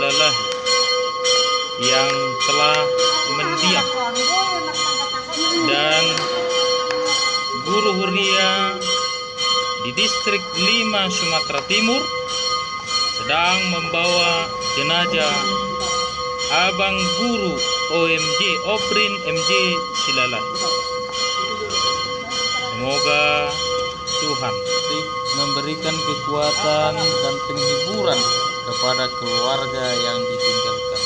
Silalahi yang telah mendiam, dan Guru Huria di distrik 5 Sumatera Timur sedang membawa jenazah Abang Guru OMJ Oprin MJ Silalahi. Semoga Tuhan memberikan kekuatan dan penghiburan kepada keluarga yang ditinggalkan.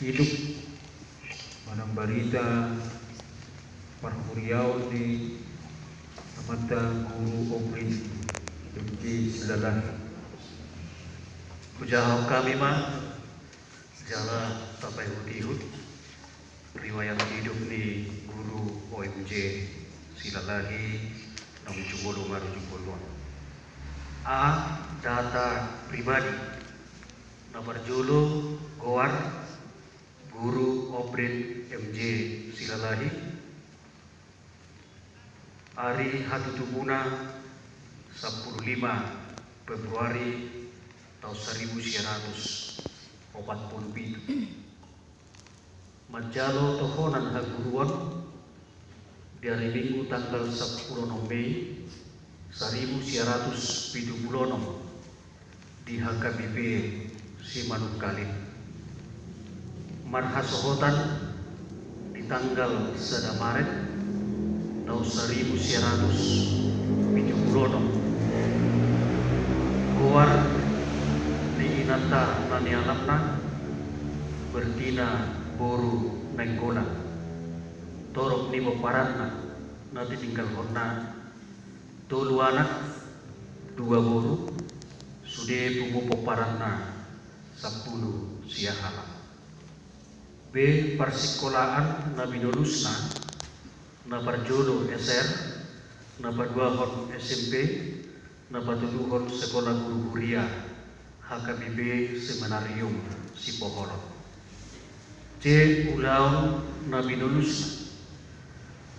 Hidup manang barita parhuriau di amata Guru Oprin MJ Silalahi. Kujahau kami mah jala tapai hudihud riwayat hidup di Guru OMJ Silalahi nang jubolo ngaru jubolo. Data pribadi nomor julu Goar Guru Oprin MJ Silalahi hari Hatutubuna 15 Februari tahun 1947 Majalo tohonan haguruan dari Minggu tanggal 10 Mei 1970 di HKBP Simanungkalit. Marhasohotan di tanggal 1 Maret tahun 1970 Goar di nata nani alamna bertina boru nengkona torok ni paranna nanti tinggal kona tolu anak 2 boru sude pumu paranna 10 siahala. B persekolahan na binulusna na parjodo SR na paduahon SMP na patuduhon sekolah guru huria HKBP Seminarium Sipoholon. C ulaon na binulusna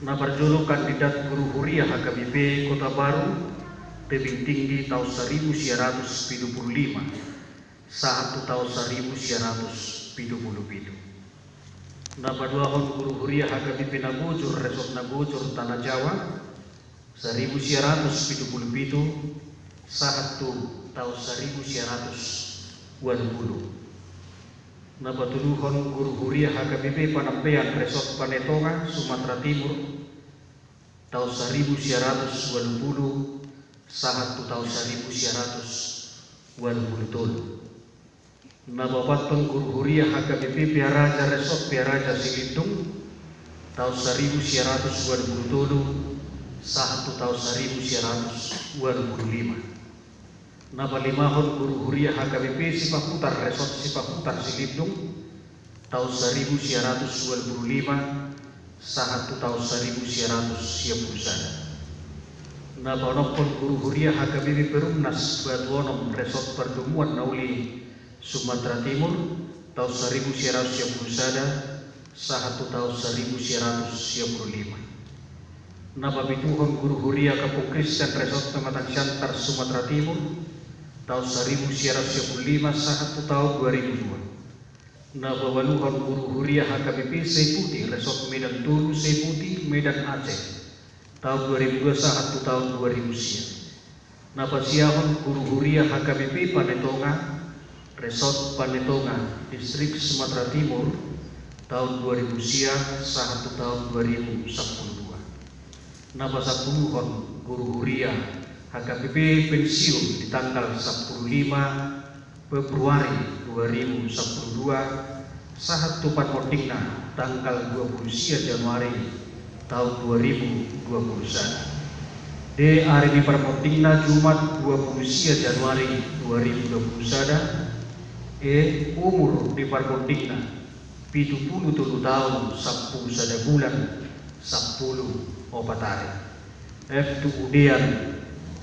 na parjodo kandidat guru huria HKBP Kota Baru tebing tinggi tahun 1975 saat tahun 1977. Napaduahon guru huria HKBP Nagojur Resort Nagojur Tanah Jawa 1977 saat tahun 1980. Napatuduhon guru huria HKBP Panampean Resort Panetonga Sumatera Timur tahun 1980 saat tahun 1980. Nababatong guru huria HKBP Piaraja Resort Piaraja Silindung tahun 1927 saat tahun 1925. Nabalimahon guru huria HKBP Sipaputar Resort Sipaputar Silindung tahun 1925 saat tahun 1921. Nabanokon guru huria HKBP Perumnas Batuonom Resort Pertemuan Nauli Sumatera Timur tahun 1921 saat tahun 1925. Nababituhon guru huria Kampung Kristen Resort Pematang Siantar Sumatera Timur tahun 1925 saat tahun 2002. Nabawaluhon guru huria HKBP Seputi Resort Medan Tulu Seputi Medan Aceh tahun 2002 saat tahun 2000. Napasiahon guru huria HKBP Panetonga Resort Panetonga Distrik Sumatera Timur tahun 2000 saat tahun 2012. Napasapuluhon guru huria HKBP pensiun di tanggal 15 Februari 2012 saat tupan mondingna tanggal 20 Januari tahun 2021. D hari di permontingna Jumat 20 Januari 2021. E umur di parmontingna 70 tahun 10 bulan 10 hari. F tu udian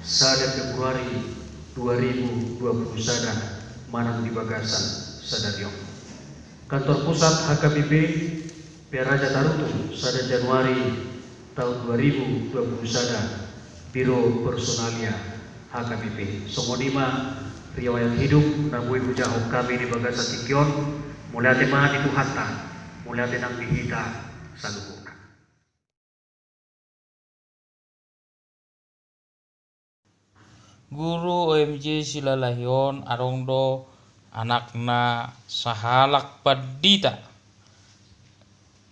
sada Februari 2021 manang di Bagasan Sadariong. Kantor pusat HKBP Piaraja Tarutung sada Januari tahun 2021. Biro Personalia HKBP Somonima riwayat hidup nabui bujahok kami di Bagasan Tikion mulai tema di Tuhanta mulai tenang dihita salupuna. Guru OMJ Silalahion Arongdo anakna sahalak padita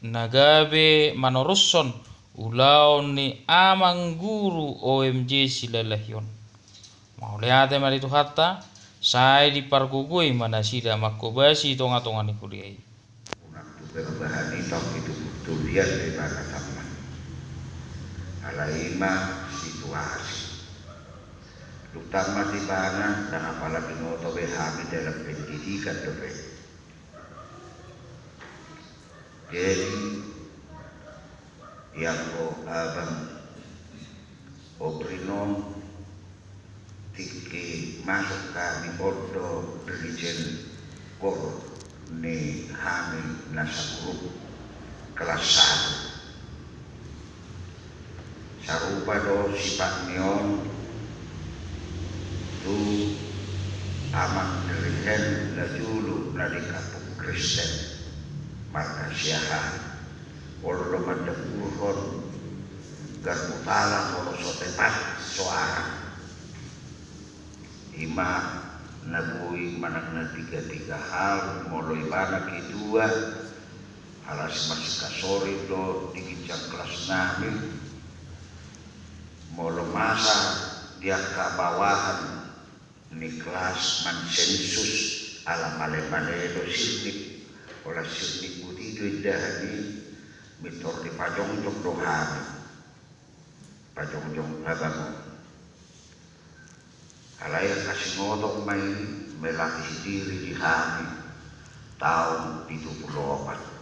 nagabe manorusson ulaon ni amang guru OMJ Silalahion mauliate mari hatta saya di pargugui mana sida makobasi tonga-tonga ni kuliah. Untuk perubahan itu betul lihat dari mana sama. Alaima situasi. Terutama di mana dan apalagi notobe kami dalam pendidikan tobe. Jadi yang abang obrinon tiki masuk kami ordo dirijen kor ni kami nasa grup kelas 1 sarupa do sifat neon tu amak dirijen lajulu dari Kampung Kristen Markasiahan ordo mandepurhon garmutala oro sotepat soara ima nagui managna tiga hal mulai mana kedua alas masih kasori do dikincang kelas nami molo masa dia kabawahan ni kelas mensensus ala male-male do sirnik ola sirnik budi do indahani mitor di pajong-jong dohani pajong-jong ngabangun alaya kasih ngodong mai melatih diri di hati tahun 74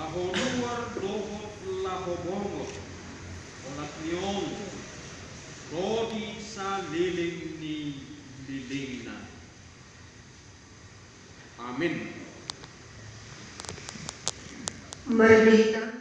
Laho luar dohot laho bongot olat nion rodi sa liling ni lilingna. Amin. Merdeka.